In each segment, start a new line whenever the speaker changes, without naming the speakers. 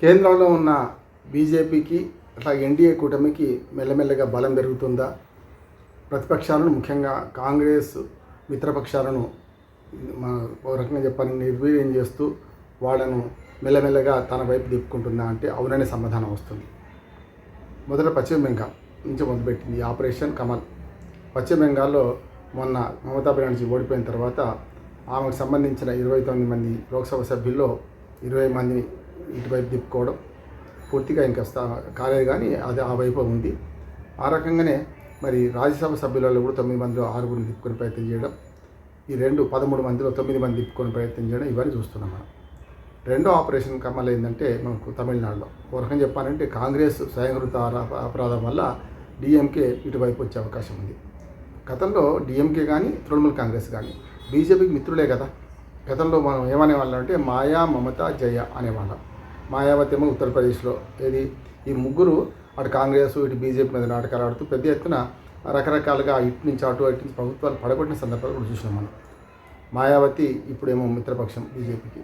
కేంద్రంలో ఉన్న బీజేపీకి అట్లాగే ఎన్డీఏ కూటమికి మెల్లమెల్లగా బలం పెరుగుతుందా? ప్రతిపక్షాలను ముఖ్యంగా కాంగ్రెస్ మిత్రపక్షాలను ఒక రకంగా చెప్పాలని నిర్వీర్యం చేస్తూ వాళ్ళను మెల్లమెల్లగా తన వైపు తిప్పుకుంటుందా అంటే అవుననే సమాధానం వస్తుంది. మొదట పశ్చిమ బెంగాల్ నుంచి మొదలుపెట్టింది ఆపరేషన్ కమల్. పశ్చిమ బెంగాల్లో మొన్న మమతా బెనర్జీ ఓడిపోయిన తర్వాత ఆమెకు సంబంధించిన 29 మంది లోక్సభ సభ్యుల్లో 20 మందిని ఇటువైపు తిప్పుకోవడం పూర్తిగా ఇంకా కాలేదు, కానీ అది ఆ వైపు ఉంది. ఆ రకంగానే మరి రాజ్యసభ సభ్యులలో కూడా 9 మందిలో 6 తిప్పుకొని ప్రయత్నం చేయడం, ఈ 13 మందిలో 9 మంది తిప్పుకొని ప్రయత్నం చేయడం, ఇవన్నీ చూస్తున్నాం మనం. రెండో ఆపరేషన్ కమల్ ఏంటంటే మనకు తమిళనాడులో ఒక రకంగా చెప్పాలంటే కాంగ్రెస్ స్వయంకృత అపరాధం వల్ల డిఎంకే ఇటువైపు వచ్చే అవకాశం ఉంది. గతంలో డిఎంకే కానీ తృణమూల్ కాంగ్రెస్ కానీ బీజేపీకి మిత్రులే కదా. గతంలో మనం ఏమనేవాళ్ళం అంటే మాయా, మమత, జయ అనేవాళ్ళం. మాయావతి ఏమో ఉత్తరప్రదేశ్లో, ఏది ఈ ముగ్గురు అటు కాంగ్రెస్ ఇటు బీజేపీ మీద నాటకాలు ఆడుతూ పెద్ద ఎత్తున రకరకాలుగా ఇటు నుంచి అటు నుంచి ప్రభుత్వాలు పడగొట్టిన సందర్భాలు కూడా చూసినాం మనం. మాయావతి ఇప్పుడేమో మిత్రపక్షం బీజేపీకి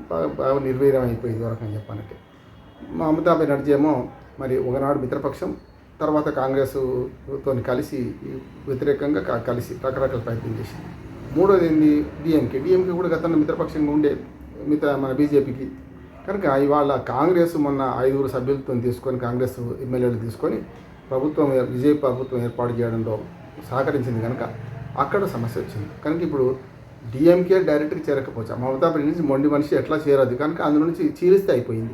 బాగా నిర్వీర్యం అయిపోయింది ఒక రకంగా చెప్పాలంటే. మమతా బెనర్జీ ఏమో మరి ఒకనాడు మిత్రపక్షం, తర్వాత కాంగ్రెస్తో కలిసి వ్యతిరేకంగా కలిసి రకరకాల ప్రయత్నం చేసింది. మూడోది ఏంది డిఎంకే కూడా గతంలో మిత్రపక్షంగా ఉండే మన బీజేపీకి. కనుక ఇవాళ కాంగ్రెస్ మొన్న 5 సభ్యులతో తీసుకొని కాంగ్రెస్ ఎమ్మెల్యేలు తీసుకొని విజయ్ ప్రభుత్వం ఏర్పాటు చేయడంలో సహకరించింది కనుక అక్కడ సమస్య వచ్చింది. కనుక ఇప్పుడు డిఎంకే డైరెక్ట్గా చేరకపోవచ్చు. మమతా బెనర్జీ మొండి మనిషి ఎట్లా చేరదు కనుక అందులో నుంచి చీలిస్తే అయిపోయింది.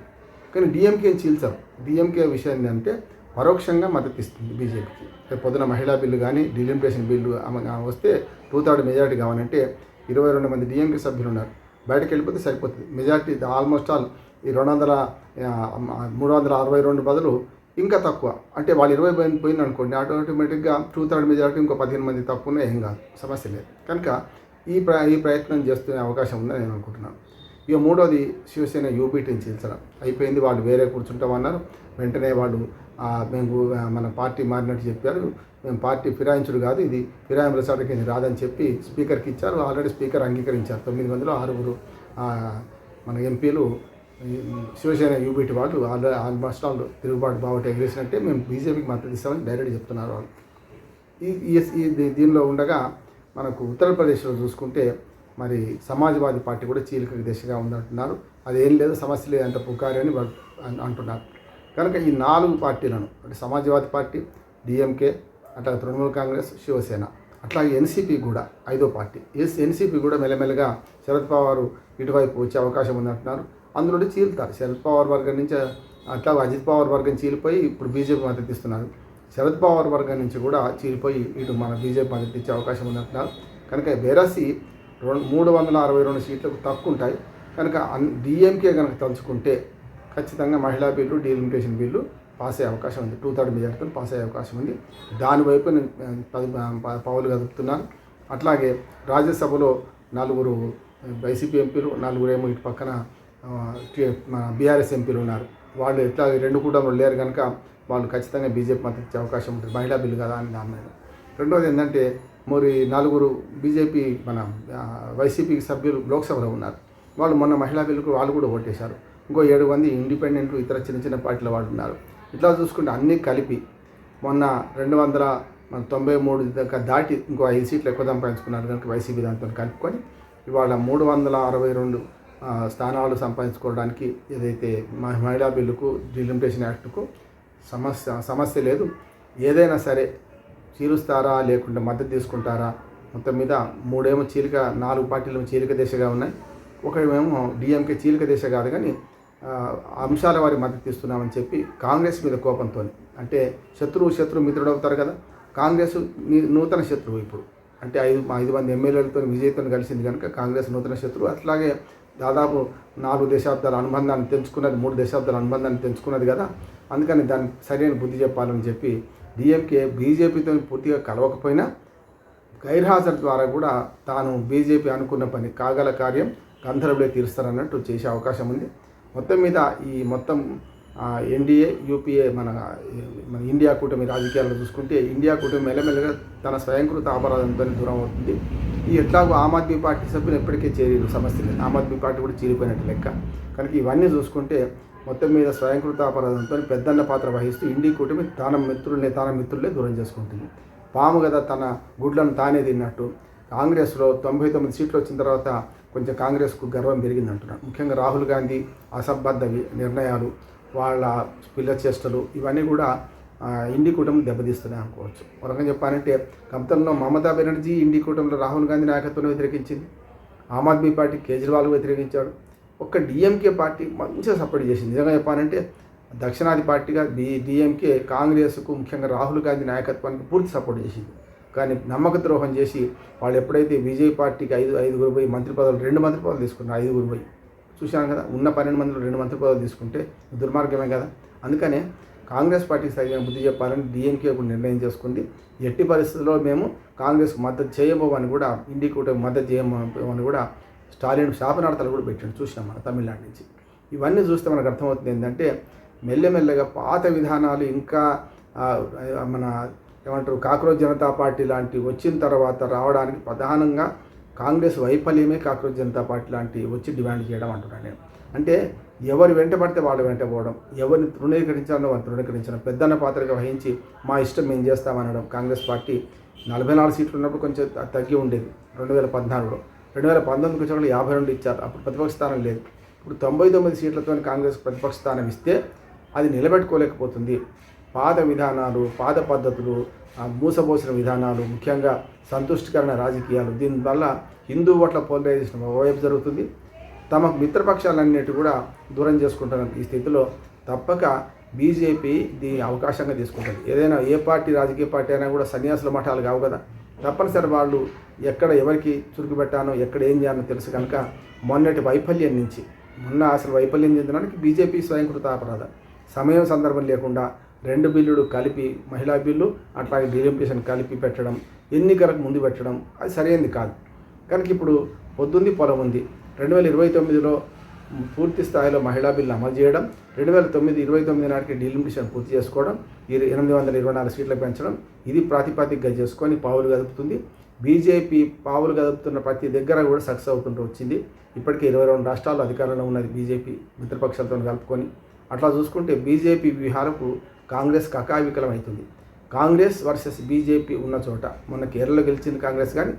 కానీ డిఎంకేని చీల్చారు. డిఎంకే విషయం ఏంటంటే పరోక్షంగా మద్దతు ఇస్తుంది బీజేపీకి. పొద్దున మహిళా బిల్లు కానీ డిలిమిటేషన్ బిల్లు వస్తే 2/3 మెజారిటీ కావాలంటే 22 మంది డిఎంకే సభ్యులు ఉన్నారు. బయటకు వెళ్ళిపోతే సరిపోతుంది. మెజారిటీ ఆల్మోస్ట్ ఆల్ ఈ 362 బదులు ఇంకా తక్కువ, అంటే వాళ్ళు 20 పోయింది అనుకోండి, ఆటోమేటిక్గా 2/3 మెజారిటీ ఇంకో 15 మంది తక్కువ ఏం కాదు, సమస్య లేదు. కనుక ఈ ప్రయత్నం చేస్తున్న అవకాశం ఉందని నేను అనుకుంటున్నాను. ఇక మూడోది శివసేన యూబీటీని చీల్చడం అయిపోయింది. వాళ్ళు వేరే కూర్చుంటామన్నారు. వెంటనే వాళ్ళు మేము మన పార్టీ మారినట్టు చెప్పారు. మేము పార్టీ ఫిరాయించుడు కాదు, ఇది ఫిరాయింపుల చట్టకి ఇది రాదని చెప్పి స్పీకర్కి ఇచ్చారు. ఆల్రెడీ స్పీకర్ అంగీకరించారు. 9 మందిలో 6 మన ఎంపీలు శివసేన యూబీటీ వాళ్ళు ఆల్మోస్ట్ ఆల్ తిరుగుబాటు బావట ఎగిరేసినట్టే మేము బీజేపీకి మద్దతు ఇస్తామని డైరెక్ట్ చెప్తున్నారు వాళ్ళు. దీనిలో ఉండగా మనకు ఉత్తరప్రదేశ్లో చూసుకుంటే మరి సమాజ్వాదీ పార్టీ కూడా చీలిక దిశగా ఉందంటున్నారు. అదేం లేదు, సమస్య లేదు, అంత పుకారి అని అంటున్నారు. కనుక ఈ 4 పార్టీలను అంటే సమాజ్వాదీ పార్టీ, డిఎంకే, అట్లా తృణమూల్ కాంగ్రెస్, శివసేన, అట్లాగే ఎన్సీపీ కూడా 5వ పార్టీ. ఎన్సీపీ కూడా మెల్లమెల్లగా శరద్ పవార్ ఇటువైపు వచ్చే అవకాశం ఉందంటున్నారు. అందులో చీలుతారు. శరద్ పవార్ వర్గం నుంచి అట్లా అజిత్ పవార్ వర్గం చీలిపోయి ఇప్పుడు బీజేపీ మద్దతు ఇస్తున్నారు. శరద్ పవార్ వర్గం నుంచి కూడా చీలిపోయి ఇటు మన బీజేపీ మద్దతు ఇచ్చే అవకాశం ఉందంటున్నారు. కనుక బేరసి 362 సీట్లకు తక్కువ ఉంటాయి. కనుక డిఎంకే కనుక తలుచుకుంటే ఖచ్చితంగా మహిళా బిల్లు, డిలిమిటేషన్ బిల్లు పాస్ అయ్యే అవకాశం ఉంది. 2/3 మెజార్టీతో పాస్ అయ్యే అవకాశం ఉంది. దానివైపు పావులు కదుపుతున్నారు. అట్లాగే రాజ్యసభలో 4 వైసీపీ ఎంపీలు, 4 ఏమో ఇటు పక్కన బీఆర్ఎస్ ఎంపీలు ఉన్నారు. వాళ్ళు ఎట్లా 2 కూటములు లేరు కనుక వాళ్ళు ఖచ్చితంగా బీజేపీ మద్దతు ఇచ్చే అవకాశం ఉంటుంది. మహిళా బిల్లు కదా అని దాని మీద. రెండోది ఏంటంటే మరి 4 బీజేపీ మన వైసీపీ సభ్యులు లోక్సభలో ఉన్నారు. వాళ్ళు మొన్న మహిళా బిల్లుకు వాళ్ళు కూడా ఓటేశారు. ఇంకో 7 మంది ఇండిపెండెంట్లు, ఇతర చిన్న పార్టీల వాళ్ళు ఉన్నారు. ఇట్లా చూసుకుంటే అన్నీ కలిపి మొన్న 293 దాకా దాటి ఇంకో 5 సీట్లు ఎక్కువ సంపాదించుకున్నారు కనుక వైసీపీ దాంతో కలుపుకొని ఇవాళ 362 స్థానాలు సంపాదించుకోవడానికి ఏదైతే మహిళా బిల్లుకు, డిలిమిటేషన్ యాక్ట్కు సమస్య లేదు. ఏదైనా సరే చీలుస్తారా లేకుంటే మద్దతు తీసుకుంటారా? మొత్తం మీద 3 ఏమో చీలిక, 4 పార్టీలు చీలిక దిశగా ఉన్నాయి. ఒకవేమో డిఎంకే చీలిక దిశ కాదు కానీ అంశాల వారి మద్దతు ఇస్తున్నామని చెప్పి కాంగ్రెస్ మీద కోపంతో, అంటే శత్రువు మిత్రుడు అవుతారు కదా. కాంగ్రెస్ నూతన శత్రువు ఇప్పుడు, అంటే 5 మంది ఎమ్మెల్యేలతో విజయ్తో కలిసింది కనుక కాంగ్రెస్ నూతన శత్రువు. అట్లాగే దాదాపు 4 దశాబ్దాల అనుబంధాన్ని తెంచుకున్నది, 3 దశాబ్దాల అనుబంధాన్ని తెంచుకున్నది కదా. అందుకని దానికి సరైన బుద్ధి చెప్పాలని చెప్పి డిఎంకే బీజేపీతో పూర్తిగా కలవకపోయినా గైర్హాజరు ద్వారా కూడా తాను బీజేపీ అనుకున్న పని కాగల కార్యం గంధర్వులే తీరుస్తారన్నట్టు చేసే అవకాశం ఉంది. మొత్తం మీద ఈ మొత్తం ఎన్డీఏ, యూపీఏ మన ఇండియా కూటమి రాజకీయాల్లో చూసుకుంటే ఇండియా కూటమి మెల్లమెల్లగా తన స్వయంకృత అపరాధంతో దూరం అవుతుంది. ఈ ఎట్లాగో ఆమ్ ఆద్మీ పార్టీ సభ్యులు ఎప్పటికే చేరి సమస్య లేదు. ఆమ్ ఆద్మీ పార్టీ కూడా చీలిపోయినట్టు లెక్క. కనుక ఇవన్నీ చూసుకుంటే మొత్తం మీద స్వయంకృతాపరాధంతో పెద్దన్న పాత్ర వహిస్తూ ఇండి కూటమి తన మిత్రులే దూరం చేసుకుంటుంది. పాము కదా తన గుడ్లను తానే తిన్నట్టు కాంగ్రెస్లో 99 సీట్లు వచ్చిన తర్వాత కొంచెం కాంగ్రెస్కు గర్వం పెరిగిందంటున్నారు. ముఖ్యంగా రాహుల్ గాంధీ అసంబద్ధ నిర్ణయాలు, వాళ్ళ పిల్ల చేష్టలు ఇవన్నీ కూడా ఇండి కూటమిని దెబ్బతీస్తున్నాయి అనుకోవచ్చు. ఒక రకంగా చెప్పాలంటే గతంలో మమతా బెనర్జీ ఇండి కూటమిలో రాహుల్ గాంధీ నాయకత్వాన్ని వ్యతిరేకించింది. ఆమ్ ఆద్మీ పార్టీ కేజ్రీవాల్ వ్యతిరేకించాడు. ఒక్క డిఎంకే పార్టీ మంచిగా సపోర్ట్ చేసింది. నిజంగా చెప్పాలంటే దక్షిణాది పార్టీగా డిఎంకే కాంగ్రెస్కు ముఖ్యంగా రాహుల్ గాంధీ నాయకత్వానికి పూర్తి సపోర్ట్ చేసింది. కానీ నమ్మక ద్రోహం చేసి వాళ్ళు ఎప్పుడైతే బీజేపీ పార్టీకి ఐదుగురు పోయి మంత్రి పదవులు 2 మంత్రి పదవులు తీసుకున్నారు. 5గురు పోయి చూశాను కదా, ఉన్న 12 మందిలో 2 మంత్రి పదవులు తీసుకుంటే దుర్మార్గమే కదా. అందుకనే కాంగ్రెస్ పార్టీకి సరైన బుద్ధి చెప్పాలని డిఎంకే కూడా నిర్ణయం చేసుకుంది. ఎట్టి పరిస్థితుల్లో మేము కాంగ్రెస్కు మద్దతు చేయబోమని కూడా ఇండి కూటమి మద్దతు చేయమని కూడా స్టాలిన్ శాపనార్థాలు కూడా పెట్టాడు. చూసినాం మన తమిళనాడు నుంచి. ఇవన్నీ చూస్తే మనకు అర్థమవుతుంది ఏంటంటే మెల్లమెల్లగా పాత విధానాలు ఇంకా మన ఏమంటారు కాక్రోచ్ జనతా పార్టీ లాంటివి వచ్చిన తర్వాత రావడానికి ప్రధానంగా కాంగ్రెస్ వైఫల్యమే కాక్రోచ్ జనతా పార్టీ లాంటివి వచ్చి డిమాండ్ చేయడం అంటున్నాను నేను. అంటే ఎవరు వెంట పడితే వాళ్ళు వెంట పోవడం, ఎవరిని తృణీకరించాలో వాళ్ళు తృణీకరించడం, పెద్దన్న పాత్రగా వహించి మా ఇష్టం మేము చేస్తామనడం. కాంగ్రెస్ పార్టీ 44 సీట్లు ఉన్నప్పుడు కొంచెం తగ్గి ఉండేది 2014లో. 2019 వచ్చి 52 ఇచ్చారు. అప్పుడు ప్రతిపక్ష స్థానం లేదు. ఇప్పుడు 99 సీట్లతో కాంగ్రెస్ ప్రతిపక్ష స్థానం ఇస్తే అది నిలబెట్టుకోలేకపోతుంది. పాత విధానాలు, పాత పద్ధతులు, మూసపోసిన విధానాలు, ముఖ్యంగా సంతుష్టికరణ రాజకీయాలు, దీనివల్ల హిందూ ఓట్ల పోలరైజేషన్ ఓవైపు జరుగుతుంది. తమకు మిత్రపక్షాలన్నిటి కూడా దూరం చేసుకుంటున్న ఈ స్థితిలో తప్పక బీజేపీ దీన్ని అవకాశంగా తీసుకుంటుంది. ఏదైనా ఏ పార్టీ రాజకీయ పార్టీ అయినా కూడా సన్యాసుల మఠాలు కావు కదా. తప్పనిసరి వాళ్ళు ఎక్కడ ఎవరికి చురుకు పెట్టానో ఎక్కడ ఏం చేయాలో తెలుసు కనుక మొన్నటి వైఫల్యం నుంచి అసలు వైఫల్యం చెందడానికి బీజేపీ స్వయంకృత అపరాధ సమయం సందర్భం లేకుండా 2 బిల్లులు కలిపి, మహిళా బిల్లు అట్లాగే డీలిమిటేషన్ కలిపి పెట్టడం, ఎన్నికలకు ముందు పెట్టడం అది సరైనది కాదు. కనుక ఇప్పుడు పొద్దుంది పొలం ఉంది. 2029లో పూర్తి స్థాయిలో మహిళా బిల్లు అమలు చేయడం, 2029 నాటికి డీలిమిటేషన్ పూర్తి చేసుకోవడం, 824 సీట్లు పెంచడం, ఇది ప్రాతిపదికగా చేసుకొని పావులు కదుపుతుంది. బీజేపీ పావులు కదుపుతున్న ప్రతి దగ్గర కూడా సక్సెస్ అవుతుంటూ వచ్చింది. ఇప్పటికే 22 రాష్ట్రాల్లో అధికారంలో ఉన్నది బీజేపీ మిత్రపక్షాలతో కలుపుకొని. అట్లా చూసుకుంటే బీజేపీ వ్యూహాలకు కాంగ్రెస్ కకావికలం అవుతుంది. కాంగ్రెస్ వర్సెస్ బీజేపీ ఉన్న చోట మొన్న కేరళలో గెలిచింది కాంగ్రెస్ కానీ,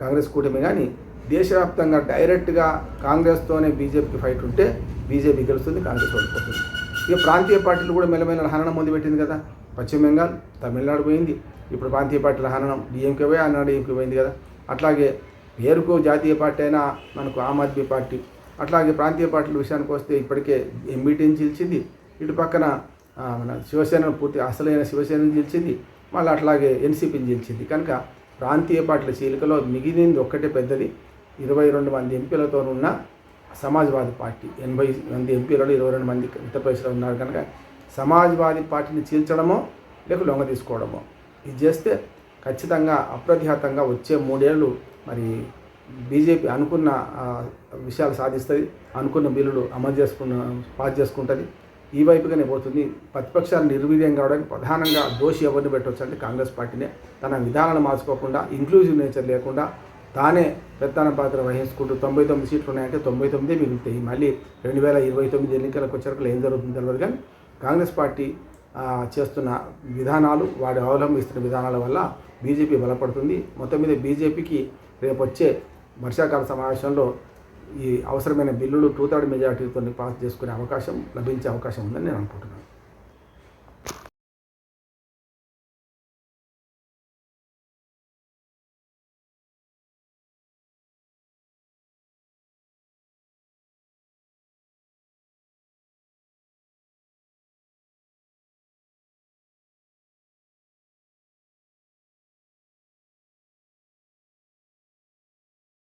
కాంగ్రెస్ కూటమి కానీ, దేశవ్యాప్తంగా డైరెక్ట్గా కాంగ్రెస్తోనే బీజేపీకి ఫైట్ ఉంటే బీజేపీ గెలుస్తుంది, కాంగ్రెస్ ఓడిపోతుంది. ఇక ప్రాంతీయ పార్టీలు కూడా మెల్లమెల్ల హననం మొదలుపెట్టింది కదా. పశ్చిమ బెంగాల్, తమిళనాడు పోయింది. ఇప్పుడు ప్రాంతీయ పార్టీల హననం డిఎంకే పోయి అన్నాడు డిఎంకే పోయింది కదా. అట్లాగే పేరుకు జాతీయ పార్టీ అయినా మనకు ఆమ్ ఆద్మీ పార్టీ. అట్లాగే ప్రాంతీయ పార్టీల విషయానికి వస్తే ఇప్పటికే ఎంబీటీని చీల్చింది. ఇటు పక్కన మన శివసేనను పూర్తి అసలైన శివసేనను చీల్చింది. మళ్ళీ అట్లాగే ఎన్సీపీని చీల్చింది. కనుక ప్రాంతీయ పార్టీల చీలికలో మిగిలింది ఒక్కటే పెద్దది. 22 మంది ఎంపీలతో ఉన్న సమాజ్వాదీ పార్టీ 80 మంది ఎంపీలలో 22 మంది ఉత్తరప్రదేశ్లో ఉన్నారు. కనుక సమాజ్వాదీ పార్టీని చీల్చడమో లేక లొంగ తీసుకోవడమో ఇది చేస్తే ఖచ్చితంగా అప్రతిహతంగా వచ్చే 3 ఏళ్ళు మరి బీజేపీ అనుకున్న విషయాలు సాధిస్తుంది, అనుకున్న బిల్లులు పాస్ చేసుకుంటుంది. ఈ వైపుగానే పోతుంది. ప్రతిపక్షాలు నిర్వీర్యం కావడానికి ప్రధానంగా దోషి ఎవరిని పెట్టవచ్చు అంటే కాంగ్రెస్ పార్టీనే. తన విధానాలను మార్చుకోకుండా, ఇంక్లూజివ్ నేచర్ లేకుండా తానే ప్రధాన పాత్ర వహించుకుంటూ 99 సీట్లు ఉన్నాయంటే 99 మిగులుతాయి. మళ్ళీ 2029 ఎన్నికలకు వచ్చేసరికి ఏం జరుగుతుందో తెలియదు. కానీ కాంగ్రెస్ పార్టీ చేస్తున్న విధానాలు, వాడు అవలంబిస్తున్న విధానాల వల్ల బీజేపీ బలపడుతుంది. మొత్తం మీద బీజేపీకి రేపు వచ్చే వర్షాకాల సమావేశంలో ఈ అవసరమైన బిల్లులు 2/3 మెజార్టీతో పాస్ చేసుకునే అవకాశం లభించే అవకాశం ఉందని నేను అనుకుంటున్నాను.